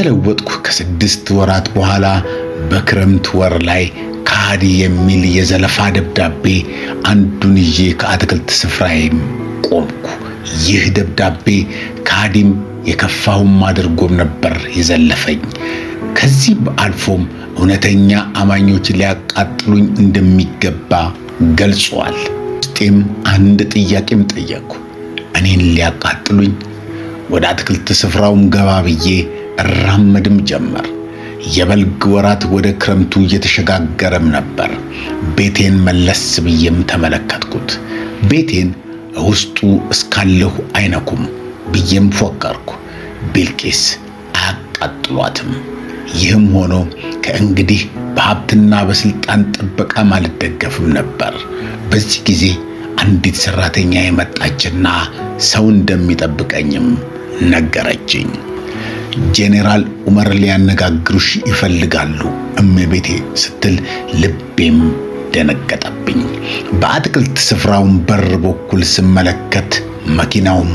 ከተለወጥኩ ከ6 ወራት በኋላ በክረምት ወር ላይ ከሃዲ የሚል የዘለፋ ደብዳቤ አንዱን ይዤ ከአትክልት ስፍራዬም ቆምኩ። ይህ ደብዳቤ ከሃዲም የከፋውም አድርጎም ነበር የዘለፈኝ። ከዚህ አልፎም እውነተኛ አማኞች ሊያቃጥሉኝ እንደሚገባ ገልጿል። ውስጤም አንድ ጥያቄም ጠየቅኩ። እኔን ሊያቃጥሉኝ? ወደ አትክልት ስፍራውም ገባ ብዬ እራመድም ጀመር። የበልግ ወራት ወደ ክረምቱ እየተሸጋገረም ነበር። ቤቴን መለስ ብዬም ተመለከትኩት። ቤቴን ውስጡ እስካለሁ አይነኩም ብዬም ፎከርኩ። ቢልቂስ አያቃጥሏትም። ይህም ሆኖ ከእንግዲህ በሀብትና በስልጣን ጥበቃ አልደገፍም ነበር። በዚህ ጊዜ አንዲት ሰራተኛ የመጣችና ሰው እንደሚጠብቀኝም ነገረችኝ። ጄኔራል ዑመር ሊያነጋግሩሽ ይፈልጋሉ እመቤቴ ስትል ልቤም ደነገጠብኝ። በአትክልት ስፍራውን በር በኩል ስመለከት መኪናውም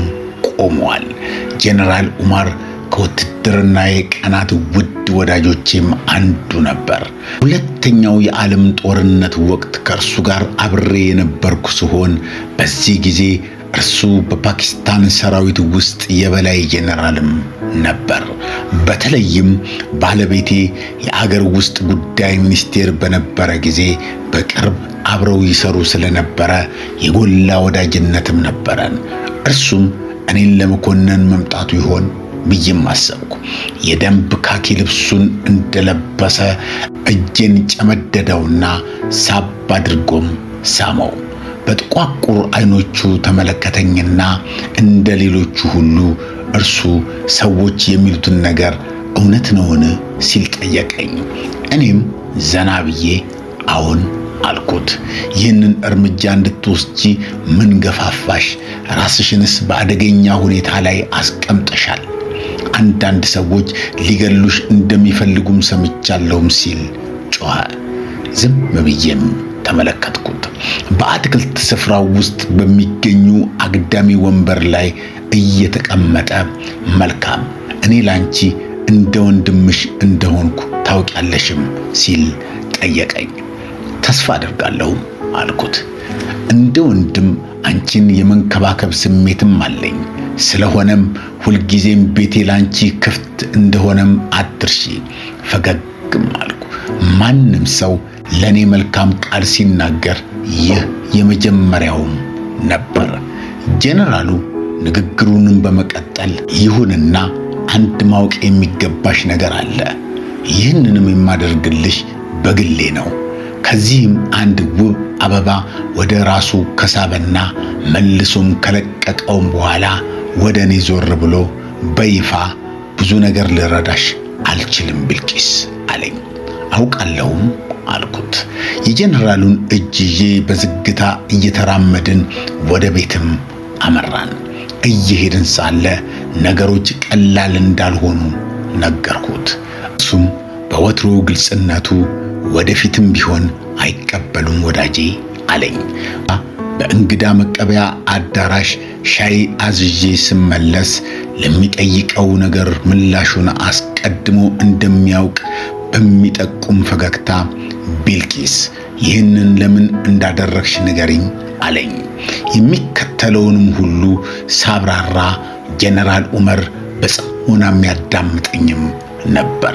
ቆሟል። ጄኔራል ዑመር ከውትድርና የቀናት ውድ ወዳጆቼም አንዱ ነበር። ሁለተኛው የዓለም ጦርነት ወቅት ከእርሱ ጋር አብሬ የነበርኩ ሲሆን በዚህ ጊዜ እርሱ በፓኪስታን ሰራዊት ውስጥ የበላይ ጄኔራልም ነበር። በተለይም ባለቤቴ የአገር ውስጥ ጉዳይ ሚኒስቴር በነበረ ጊዜ በቅርብ አብረው ይሰሩ ስለነበረ የጎላ ወዳጅነትም ነበረን። እርሱም እኔን ለመኮነን መምጣቱ ይሆን ብዬም አሰብኩ። የደንብ ካኪ ልብሱን እንደለበሰ እጄን ጨመደደውና ሳብ አድርጎም ሳመው። በጥቋቁር አይኖቹ ተመለከተኝና እንደ ሌሎቹ ሁሉ እርሱ ሰዎች የሚሉትን ነገር እውነት ነውን ሲል ጠየቀኝ። እኔም ዘና ብዬ አዎን አልኩት። ይህንን እርምጃ እንድትወስጂ ምን ገፋፋሽ? ራስሽንስ በአደገኛ ሁኔታ ላይ አስቀምጠሻል። አንዳንድ ሰዎች ሊገሉሽ እንደሚፈልጉም ሰምቻለሁም ሲል ጮኸ። ዝም ብዬም ተመለከትኩት። በአትክልት ስፍራው ውስጥ በሚገኙ አግዳሚ ወንበር ላይ እየተቀመጠ መልካም፣ እኔ ላንቺ እንደ ወንድምሽ እንደሆንኩ ታውቂያለሽም ሲል ጠየቀኝ። ተስፋ አደርጋለሁ አልኩት። እንደ ወንድም አንቺን የመንከባከብ ስሜትም አለኝ። ስለሆነም ሁልጊዜም ቤቴ ላንቺ ክፍት እንደሆነም አትርሺ። ፈገግም አልኩ። ማንም ሰው ለኔ መልካም ቃል ሲናገር ይህ የመጀመሪያውም ነበር። ጄኔራሉ ንግግሩንም በመቀጠል ይሁንና አንድ ማወቅ የሚገባሽ ነገር አለ። ይህንንም የማደርግልሽ በግሌ ነው። ከዚህም አንድ ውብ አበባ ወደ ራሱ ከሳበና መልሶም ከለቀቀውም በኋላ ወደ እኔ ዞር ብሎ በይፋ ብዙ ነገር ልረዳሽ አልችልም ቢልቂስ አለኝ። አውቃለሁም አልኩት። የጄኔራሉን እጅ ይዤ በዝግታ እየተራመድን ወደ ቤትም አመራን። እየሄድን ሳለ ነገሮች ቀላል እንዳልሆኑ ነገርኩት። እሱም በወትሮ ግልጽነቱ ወደፊትም ቢሆን አይቀበሉም ወዳጄ አለኝ። በእንግዳ መቀበያ አዳራሽ ሻይ አዝዤ ስመለስ ለሚጠይቀው ነገር ምላሹን አስቀድሞ እንደሚያውቅ በሚጠቁም ፈገግታ ቢልቂስ ይህንን ለምን እንዳደረግሽ ንገሪኝ አለኝ። የሚከተለውንም ሁሉ ሳብራራ ጄኔራል ዑመር በጽሞና የሚያዳምጠኝም ነበር።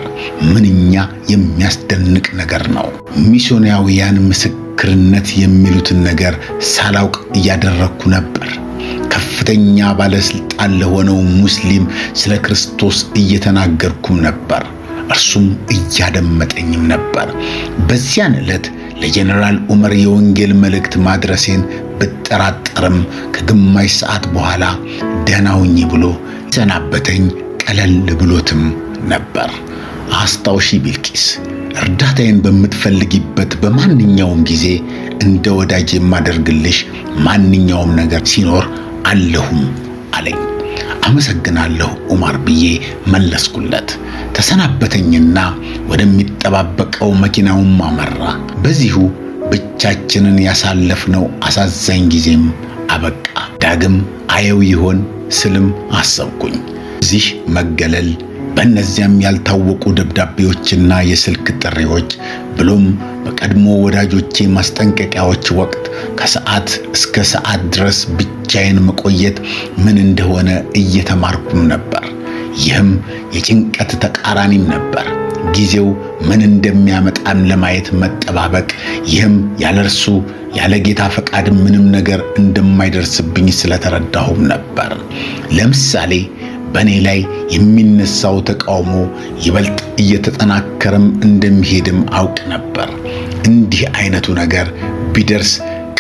ምንኛ የሚያስደንቅ ነገር ነው! ሚስዮናውያን ምስክርነት የሚሉትን ነገር ሳላውቅ እያደረግኩ ነበር። ከፍተኛ ባለስልጣን ለሆነው ሙስሊም ስለ ክርስቶስ እየተናገርኩም ነበር። እርሱም እያደመጠኝም ነበር። በዚያን ዕለት ለጄኔራል ዑመር የወንጌል መልእክት ማድረሴን ብጠራጠርም ከግማሽ ሰዓት በኋላ ደህና ሁኚ ብሎ ሰናበተኝ። ቀለል ብሎትም ነበር። አስታውሺ ቢልቂስ፣ እርዳታዬን በምትፈልጊበት በማንኛውም ጊዜ እንደ ወዳጅ የማደርግልሽ ማንኛውም ነገር ሲኖር አለሁም አለኝ። አመሰግናለሁ ዑመር ብዬ መለስኩለት። ተሰናበተኝና ወደሚጠባበቀው መኪናውም አመራ። በዚሁ ብቻችንን ያሳለፍነው አሳዛኝ ጊዜም አበቃ። ዳግም አየው ይሆን ስልም አሰብኩኝ። እዚህ መገለል በእነዚያም ያልታወቁ ደብዳቤዎችና የስልክ ጥሪዎች ብሎም በቀድሞ ወዳጆቼ ማስጠንቀቂያዎች ወቅት ከሰዓት እስከ ሰዓት ድረስ ብቻዬን መቆየት ምን እንደሆነ እየተማርኩም ነበር። ይህም የጭንቀት ተቃራኒም ነበር። ጊዜው ምን እንደሚያመጣም ለማየት መጠባበቅ። ይህም ያለ እርሱ ያለ ጌታ ፈቃድ ምንም ነገር እንደማይደርስብኝ ስለተረዳሁም ነበር። ለምሳሌ በእኔ ላይ የሚነሳው ተቃውሞ ይበልጥ እየተጠናከረም እንደሚሄድም አውቅ ነበር። እንዲህ አይነቱ ነገር ቢደርስ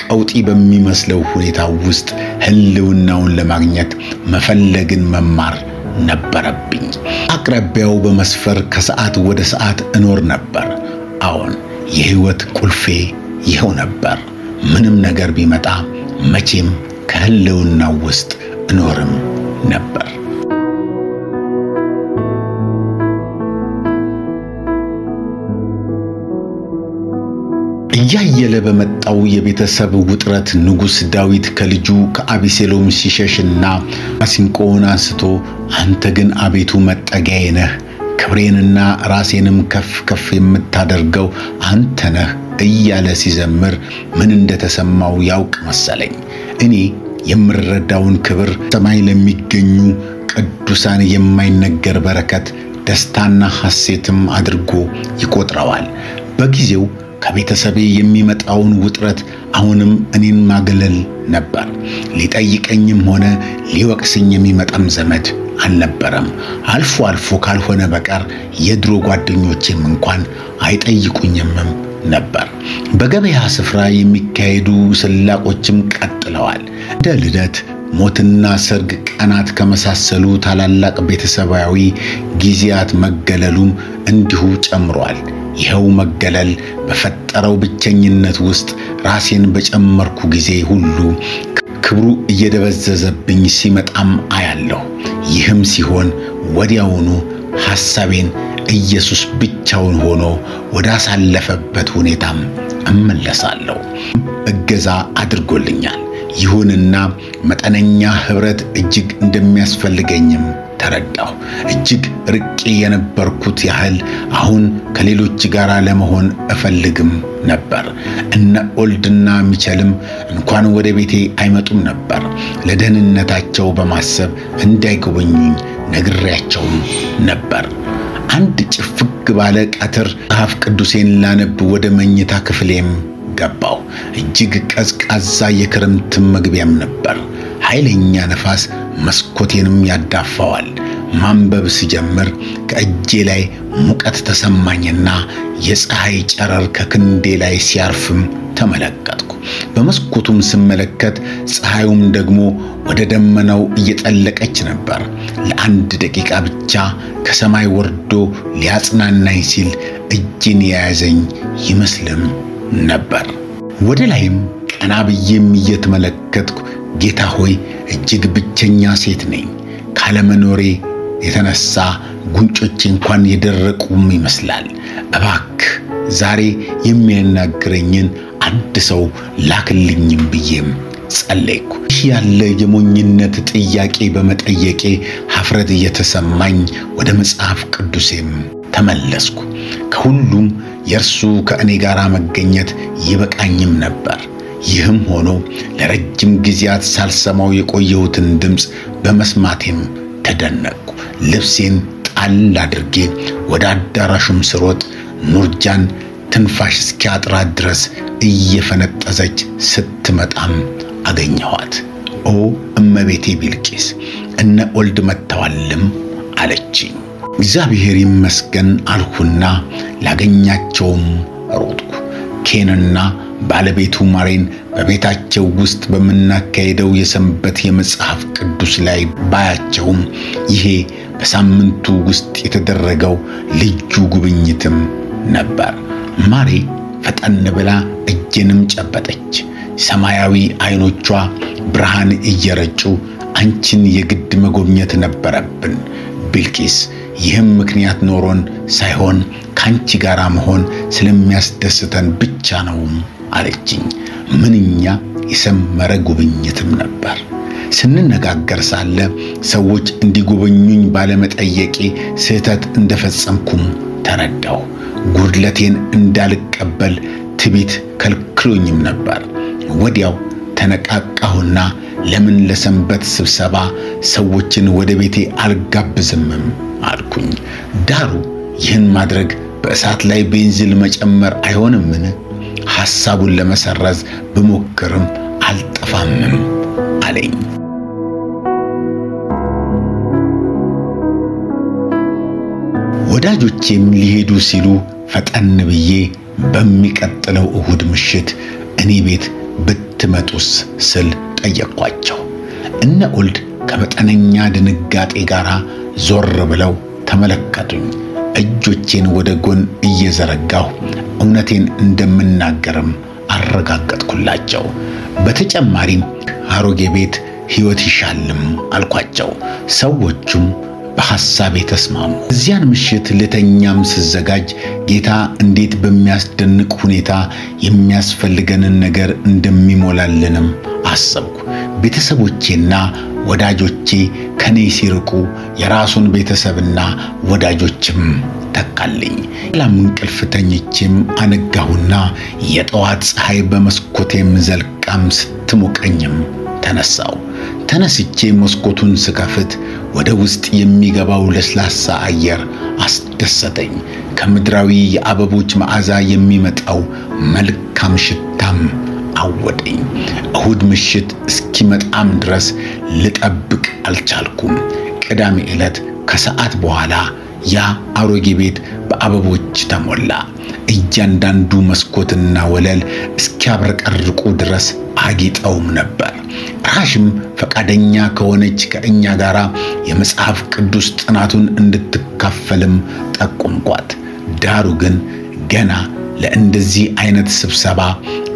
ቀውጢ በሚመስለው ሁኔታ ውስጥ ህልውናውን ለማግኘት መፈለግን መማር ነበረብኝ። አቅራቢያው በመስፈር ከሰዓት ወደ ሰዓት እኖር ነበር። አዎን፣ የህይወት ቁልፌ ይኸው ነበር። ምንም ነገር ቢመጣ መቼም ከህልውናው ውስጥ እኖርም ነበር። እያየለ በመጣው የቤተሰብ ውጥረት ንጉሥ ዳዊት ከልጁ ከአቤሴሎም ሲሸሽና ማሲንቆውን አንስቶ አንተ ግን አቤቱ መጠጊያዬ ነህ፣ ክብሬንና ራሴንም ከፍ ከፍ የምታደርገው አንተ ነህ እያለ ሲዘምር ምን እንደተሰማው ያውቅ መሰለኝ። እኔ የምረዳውን ክብር ሰማይ ለሚገኙ ቅዱሳን የማይነገር በረከት፣ ደስታና ሐሴትም አድርጎ ይቆጥረዋል። በጊዜው ከቤተሰቤ የሚመጣውን ውጥረት አሁንም እኔን ማገለል ነበር። ሊጠይቀኝም ሆነ ሊወቅስኝ የሚመጣም ዘመድ አልነበረም። አልፎ አልፎ ካልሆነ በቀር የድሮ ጓደኞቼም እንኳን አይጠይቁኝምም ነበር። በገበያ ስፍራ የሚካሄዱ ስላቆችም ቀጥለዋል። እንደ ልደት፣ ሞትና ሰርግ ቀናት ከመሳሰሉ ታላላቅ ቤተሰባዊ ጊዜያት መገለሉም እንዲሁ ጨምሯል። ይኸው መገለል በፈጠረው ብቸኝነት ውስጥ ራሴን በጨመርኩ ጊዜ ሁሉ ክብሩ እየደበዘዘብኝ ሲመጣም አያለሁ። ይህም ሲሆን ወዲያውኑ ሐሳቤን ኢየሱስ ብቻውን ሆኖ ወዳሳለፈበት ሁኔታም እመለሳለሁ። እገዛ አድርጎልኛል። ይሁንና መጠነኛ ኅብረት እጅግ እንደሚያስፈልገኝም ተረዳሁ። እጅግ ርቄ የነበርኩት ያህል አሁን ከሌሎች ጋር ለመሆን እፈልግም ነበር። እነ ኦልድና ሚቸልም እንኳን ወደ ቤቴ አይመጡም ነበር። ለደህንነታቸው በማሰብ እንዳይጎበኙኝ ነግሬያቸውም ነበር። አንድ ጭፍግ ባለ ቀትር መጽሐፍ ቅዱሴን ላነብ ወደ መኝታ ክፍሌም ገባሁ። እጅግ ቀዝቃዛ የክረምት መግቢያም ነበር። ኃይለኛ ነፋስ መስኮቴንም ያዳፋዋል። ማንበብ ሲጀምር ከእጄ ላይ ሙቀት ተሰማኝና የፀሐይ ጨረር ከክንዴ ላይ ሲያርፍም ተመለከትኩ። በመስኮቱም ስመለከት ፀሐዩም ደግሞ ወደ ደመናው እየጠለቀች ነበር። ለአንድ ደቂቃ ብቻ ከሰማይ ወርዶ ሊያጽናናኝ ሲል እጄን የያዘኝ ይመስልም ነበር። ወደ ላይም ቀና ብዬም እየተመለከትኩ ጌታ ሆይ እጅግ ብቸኛ ሴት ነኝ። ካለመኖሬ የተነሳ ጉንጮቼ እንኳን የደረቁም ይመስላል። እባክህ ዛሬ የሚያናግረኝን አንድ ሰው ላክልኝም ብዬም ጸለይኩ። ይህ ያለ የሞኝነት ጥያቄ በመጠየቄ ኀፍረት እየተሰማኝ ወደ መጽሐፍ ቅዱሴም ተመለስኩ። ከሁሉም የእርሱ ከእኔ ጋር መገኘት ይበቃኝም ነበር። ይህም ሆኖ ለረጅም ጊዜያት ሳልሰማው የቆየሁትን ድምፅ በመስማቴም ተደነቅኩ። ልብሴን ጣል አድርጌ ወደ አዳራሹም ስሮጥ ኑርጃን ትንፋሽ እስኪያጥራት ድረስ እየፈነጠዘች ስትመጣም አገኘኋት። ኦ እመቤቴ ቢልቂስ፣ እነ ኦልድ መጥተዋልም አለችኝ። እግዚአብሔር ይመስገን አልሁና ላገኛቸውም ሮጥኩ። ኬንና ባለቤቱ ማሬን በቤታቸው ውስጥ በምናካሄደው የሰንበት የመጽሐፍ ቅዱስ ላይ ባያቸውም ይሄ በሳምንቱ ውስጥ የተደረገው ልዩ ጉብኝትም ነበር። ማሬ ፈጠን ብላ እጄንም ጨበጠች። ሰማያዊ አይኖቿ ብርሃን እየረጩ አንቺን የግድ መጎብኘት ነበረብን ቢልቂስ፣ ይህም ምክንያት ኖሮን ሳይሆን ካንቺ ጋር መሆን ስለሚያስደስተን ብቻ ነው አለችኝ። ምንኛ የሰመረ ጉብኝትም ነበር። ስንነጋገር ሳለ ሰዎች እንዲጎበኙኝ ባለመጠየቄ ስህተት እንደፈጸምኩም ተረዳሁ። ጉድለቴን እንዳልቀበል ትዕቢት ከልክሎኝም ነበር። ወዲያው ተነቃቃሁና ለምን ለሰንበት ስብሰባ ሰዎችን ወደ ቤቴ አልጋብዝምም አልኩኝ። ዳሩ ይህን ማድረግ በእሳት ላይ ቤንዚን መጨመር አይሆንምን? ሐሳቡን ለመሰረዝ ብሞክርም አልጠፋምም አለኝ። ወዳጆቼም ሊሄዱ ሲሉ ፈጠን ብዬ በሚቀጥለው እሁድ ምሽት እኔ ቤት ብትመጡስ ስል ጠየቅኳቸው። እነ ኦልድ ከመጠነኛ ድንጋጤ ጋር ዞር ብለው ተመለከቱኝ። እጆቼን ወደ ጎን እየዘረጋሁ እውነቴን እንደምናገርም አረጋገጥኩላቸው። በተጨማሪም አሮጌ ቤት ሕይወት ይሻልም አልኳቸው። ሰዎቹም በሐሳቤ ተስማሙ። እዚያን ምሽት ልተኛም ስዘጋጅ ጌታ እንዴት በሚያስደንቅ ሁኔታ የሚያስፈልገንን ነገር እንደሚሞላልንም አሰብኩ። ቤተሰቦቼና ወዳጆቼ ከኔ ሲርቁ የራሱን ቤተሰብና ወዳጆችም ተካልኝ። ሌላም እንቅልፍ ተኝቼም አነጋሁና የጠዋት ፀሐይ በመስኮቴም ዘልቃም ስትሞቀኝም ተነሳው። ተነስቼ መስኮቱን ስከፍት ወደ ውስጥ የሚገባው ለስላሳ አየር አስደሰተኝ። ከምድራዊ የአበቦች መዓዛ የሚመጣው መልካም ሽታም አወደኝ። እሁድ ምሽት እስኪመጣም ድረስ ልጠብቅ አልቻልኩም። ቅዳሜ ዕለት ከሰዓት በኋላ ያ አሮጌ ቤት በአበቦች ተሞላ። እያንዳንዱ መስኮትና ወለል እስኪያብረቀርቁ ድረስ አጊጠውም ነበር። ራሽም ፈቃደኛ ከሆነች ከእኛ ጋር የመጽሐፍ ቅዱስ ጥናቱን እንድትካፈልም ጠቆምኳት። ዳሩ ግን ገና ለእንደዚህ አይነት ስብሰባ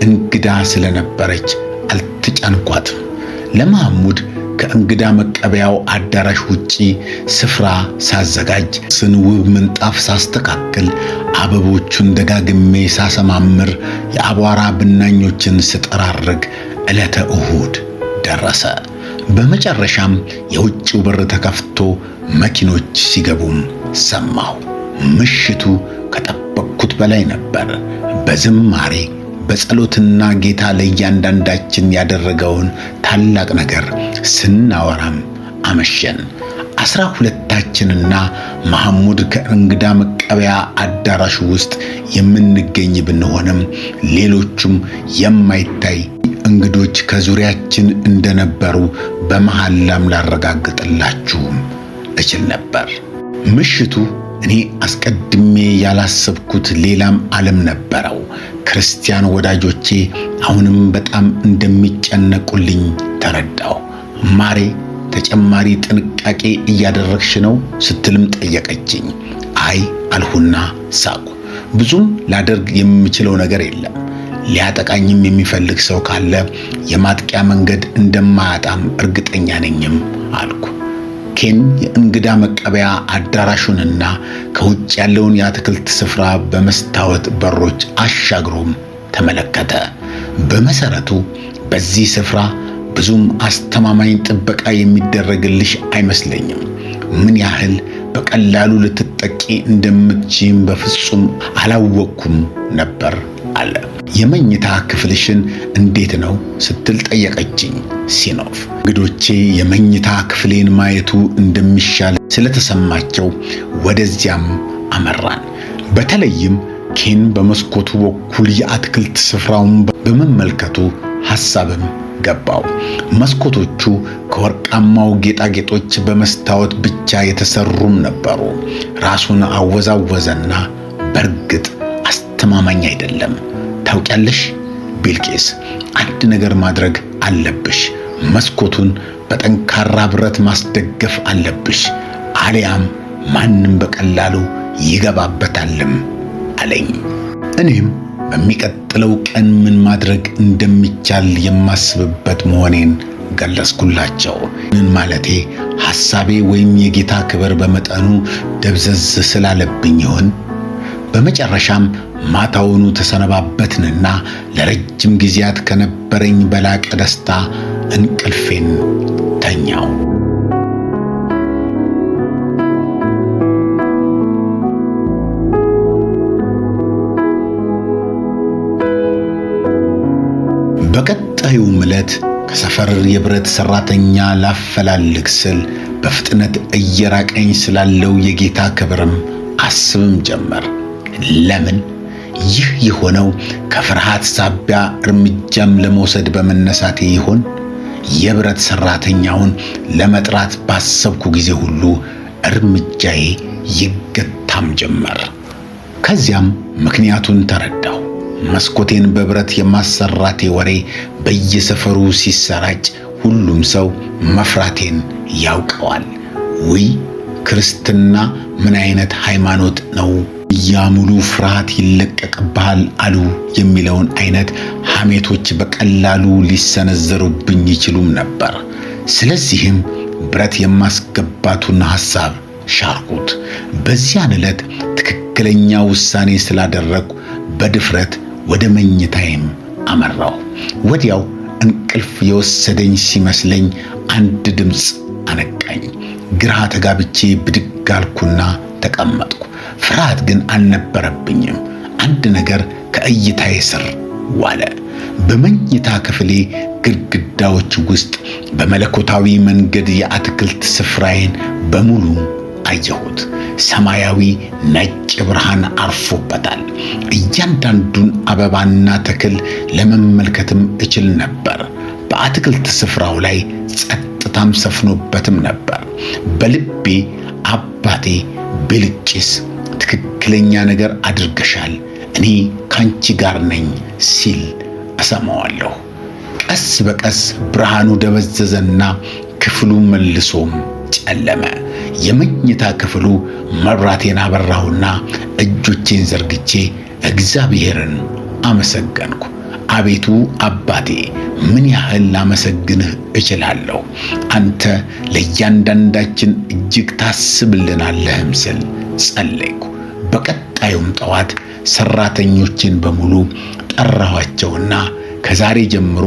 እንግዳ ስለነበረች አልተጫንኳትም። ለማህሙድ ከእንግዳ መቀበያው አዳራሽ ውጪ ስፍራ ሳዘጋጅ ውብ ምንጣፍ ሳስተካክል አበቦቹን ደጋግሜ ሳሰማምር የአቧራ ብናኞችን ስጠራርግ ዕለተ እሁድ ደረሰ። በመጨረሻም የውጭው በር ተከፍቶ መኪኖች ሲገቡም ሰማሁ። ምሽቱ ከጠበቅኩት በላይ ነበር። በዝማሬ በጸሎትና ጌታ ለእያንዳንዳችን ያደረገውን ታላቅ ነገር ስናወራም አመሸን። 12ታችንና መሐሙድ ከእንግዳ መቀበያ አዳራሹ ውስጥ የምንገኝ ብንሆንም ሌሎቹም የማይታይ እንግዶች ከዙሪያችን እንደነበሩ በመሐላም ላረጋግጥላችሁም እችል ነበር። ምሽቱ እኔ አስቀድሜ ያላሰብኩት ሌላም ዓለም ነበረው። ክርስቲያን ወዳጆቼ አሁንም በጣም እንደሚጨነቁልኝ ተረዳሁ። ማሬ ተጨማሪ ጥንቃቄ እያደረግሽ ነው ስትልም ጠየቀችኝ። አይ አልሁና ሳቁ። ብዙም ላደርግ የምችለው ነገር የለም። ሊያጠቃኝም የሚፈልግ ሰው ካለ የማጥቂያ መንገድ እንደማያጣም እርግጠኛ ነኝም አልኩ። ኬን የእንግዳ መቀበያ አዳራሹንና ከውጭ ያለውን የአትክልት ስፍራ በመስታወት በሮች አሻግሮም ተመለከተ። በመሰረቱ በዚህ ስፍራ ብዙም አስተማማኝ ጥበቃ የሚደረግልሽ አይመስለኝም። ምን ያህል በቀላሉ ልትጠቂ እንደምትችይም በፍጹም አላወቅኩም ነበር አለ። የመኝታ ክፍልሽን እንዴት ነው ስትል ጠየቀችኝ ሲኖፍ። እንግዶቼ የመኝታ ክፍሌን ማየቱ እንደሚሻል ስለተሰማቸው ወደዚያም አመራን። በተለይም ኬን በመስኮቱ በኩል የአትክልት ስፍራውን በመመልከቱ ሐሳብም ገባው። መስኮቶቹ ከወርቃማው ጌጣጌጦች በመስታወት ብቻ የተሰሩም ነበሩ። ራሱን አወዛወዘና በእርግጥ አስተማማኝ አይደለም። ታውቂያለሽ ቢልቂስ፣ አንድ ነገር ማድረግ አለብሽ። መስኮቱን በጠንካራ ብረት ማስደገፍ አለብሽ፣ አሊያም ማንም በቀላሉ ይገባበታልም አለኝ። እኔም በሚቀጥለው ቀን ምን ማድረግ እንደሚቻል የማስብበት መሆኔን ገለጽኩላቸው። ምን ማለቴ ሐሳቤ ወይም የጌታ ክብር በመጠኑ ደብዘዝ ስላለብኝ ይሆን? በመጨረሻም ማታውኑ ተሰነባበትንና ለረጅም ጊዜያት ከነበረኝ በላቀ ደስታ እንቅልፌን ተኛው። በቀጣዩም ዕለት ከሰፈር የብረት ሰራተኛ ላፈላልግ ስል በፍጥነት እየራቀኝ ስላለው የጌታ ክብርም አስብም ጀመር። ለምን? ይህ የሆነው ከፍርሃት ሳቢያ እርምጃም ለመውሰድ በመነሳቴ ይሆን? የብረት ሰራተኛውን ለመጥራት ባሰብኩ ጊዜ ሁሉ እርምጃዬ ይገታም ጀመር። ከዚያም ምክንያቱን ተረዳሁ። መስኮቴን በብረት የማሰራቴ ወሬ በየሰፈሩ ሲሰራጭ ሁሉም ሰው መፍራቴን ያውቀዋል። ውይ ክርስትና ምን አይነት ሃይማኖት ነው? ያሙሉ ፍርሃት ይለቀቅብሃል አሉ የሚለውን አይነት ሐሜቶች በቀላሉ ሊሰነዘሩብኝ ይችሉም ነበር። ስለዚህም ብረት የማስገባቱን ሐሳብ ሻርኩት። በዚያን ዕለት ትክክለኛ ውሳኔ ስላደረግኩ በድፍረት ወደ መኝታዬም አመራሁ። ወዲያው እንቅልፍ የወሰደኝ ሲመስለኝ አንድ ድምፅ አነቃኝ። ግራ ተጋብቼ ብድግ አልኩና ተቀመጥኩ። ፍርሃት ግን አልነበረብኝም። አንድ ነገር ከእይታዬ ስር ዋለ። በመኝታ ክፍሌ ግድግዳዎች ውስጥ በመለኮታዊ መንገድ የአትክልት ስፍራዬን በሙሉ አየሁት። ሰማያዊ ነጭ ብርሃን አርፎበታል። እያንዳንዱን አበባና ተክል ለመመልከትም እችል ነበር። በአትክልት ስፍራው ላይ ጸጥታም ሰፍኖበትም ነበር። በልቤ አባቴ ቤልቂስ ትክክለኛ ነገር አድርገሻል፣ እኔ ካንቺ ጋር ነኝ ሲል እሰማዋለሁ። ቀስ በቀስ ብርሃኑ ደበዘዘና ክፍሉ መልሶም ጨለመ። የመኝታ ክፍሉ መብራቴን አበራሁና እጆቼን ዘርግቼ እግዚአብሔርን አመሰገንኩ። አቤቱ አባቴ ምን ያህል ላመሰግንህ እችላለሁ? አንተ ለእያንዳንዳችን እጅግ ታስብልናለህም ስል ጸለይኩ። በቀጣዩም ጠዋት ሰራተኞችን በሙሉ ጠራኋቸውና ከዛሬ ጀምሮ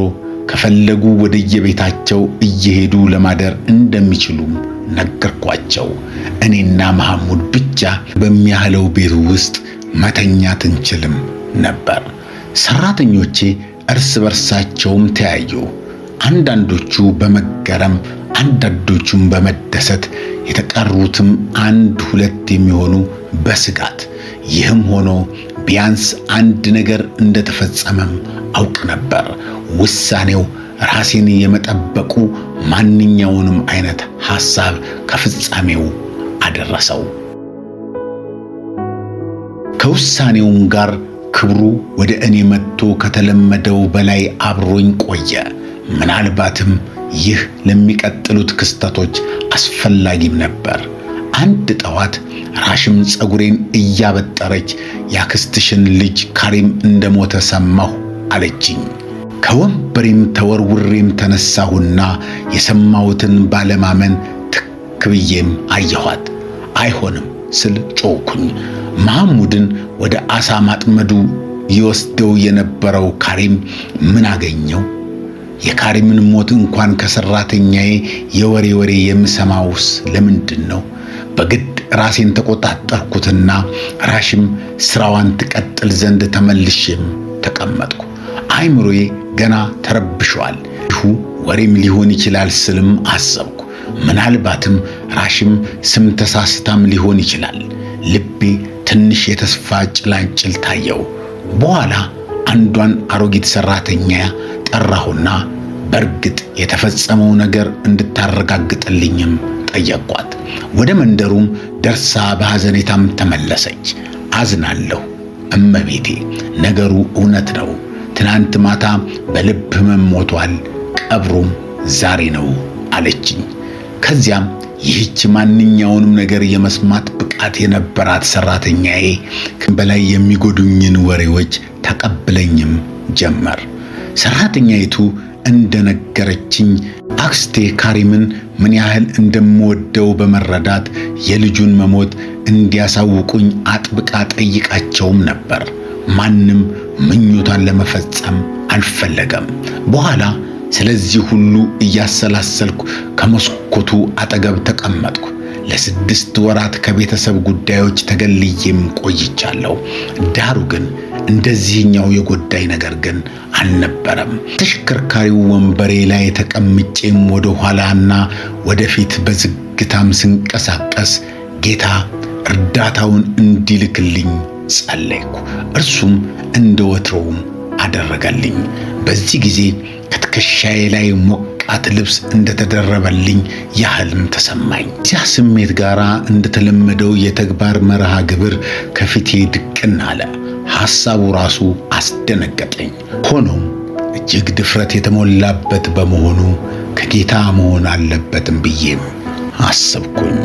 ከፈለጉ ወደየቤታቸው እየሄዱ ለማደር እንደሚችሉም ነገርኳቸው። እኔና መሐሙድ ብቻ በሚያህለው ቤት ውስጥ መተኛት እንችልም ነበር። ሰራተኞቼ እርስ በርሳቸውም ተያዩ። አንዳንዶቹ በመገረም አንዳንዶቹም በመደሰት የተቀሩትም አንድ ሁለት የሚሆኑ በስጋት። ይህም ሆኖ ቢያንስ አንድ ነገር እንደተፈጸመም አውቅ ነበር። ውሳኔው ራሴን የመጠበቁ ማንኛውንም አይነት ሐሳብ ከፍጻሜው አደረሰው። ከውሳኔውም ጋር ክብሩ ወደ እኔ መጥቶ ከተለመደው በላይ አብሮኝ ቆየ። ምናልባትም ይህ ለሚቀጥሉት ክስተቶች አስፈላጊም ነበር። አንድ ጠዋት ራሽም ፀጉሬን እያበጠረች ያክስትሽን ልጅ ካሪም እንደሞተ ሰማሁ አለችኝ። ከወንበሬም ተወርውሬም ተነሳሁና የሰማሁትን ባለማመን ትክ ብዬም አየኋት። አይሆንም ስል ጮኩኝ። መሐሙድን ወደ አሳ ማጥመዱ ይወስደው የነበረው ካሪም ምን አገኘው? የካሪምን ሞት እንኳን ከሰራተኛዬ የወሬ የምሰማውስ ለምንድን ነው? በግድ ራሴን ተቆጣጠርኩትና ራሽም ስራዋን ትቀጥል ዘንድ ተመልሼም ተቀመጥኩ። አይምሮዬ ገና ተረብሿል። ይሁ ወሬም ሊሆን ይችላል ስልም አሰብኩ። ምናልባትም ራሽም ስም ተሳስታም ሊሆን ይችላል። ልቤ ትንሽ የተስፋ ጭላንጭል ታየው። በኋላ አንዷን አሮጊት ሰራተኛ ጠራሁና በእርግጥ የተፈጸመው ነገር እንድታረጋግጥልኝም ጠየቅኳት። ወደ መንደሩም ደርሳ በሐዘኔታም ተመለሰች። አዝናለሁ እመቤቴ፣ ነገሩ እውነት ነው። ትናንት ማታ በልብ ህመም ሞቷል፣ ቀብሩም ዛሬ ነው አለችኝ። ከዚያም ይህች ማንኛውንም ነገር የመስማት ብቃት የነበራት ሰራተኛዬ በላይ የሚጎዱኝን ወሬዎች ተቀብለኝም ጀመር። ሰራተኛይቱ እንደነገረችኝ አክስቴ ካሪምን ምን ያህል እንደምወደው በመረዳት የልጁን መሞት እንዲያሳውቁኝ አጥብቃ ጠይቃቸውም ነበር። ማንም ምኞቷን ለመፈጸም አልፈለገም። በኋላ ስለዚህ ሁሉ እያሰላሰልኩ ከመስኮቱ አጠገብ ተቀመጥኩ። ለ6 ወራት ከቤተሰብ ጉዳዮች ተገልዬም ቆይቻለሁ። ዳሩ ግን እንደዚህኛው የጎዳይ ነገር ግን አልነበረም። ተሽከርካሪው ወንበሬ ላይ ተቀምጬም ወደ ኋላና ወደፊት በዝግታም ስንቀሳቀስ ጌታ እርዳታውን እንዲልክልኝ ጸለይኩ። እርሱም እንደ ወትሮውም አደረገልኝ። በዚህ ጊዜ ከትከሻዬ ላይ ሞቃት ልብስ እንደተደረበልኝ ያህልም ተሰማኝ። እዚያ ስሜት ጋር እንደተለመደው የተግባር መርሃ ግብር ከፊቴ ድቅን አለ። ሐሳቡ ራሱ አስደነገጠኝ። ሆኖም እጅግ ድፍረት የተሞላበት በመሆኑ ከጌታ መሆን አለበትም ብዬም አሰብኩኝ።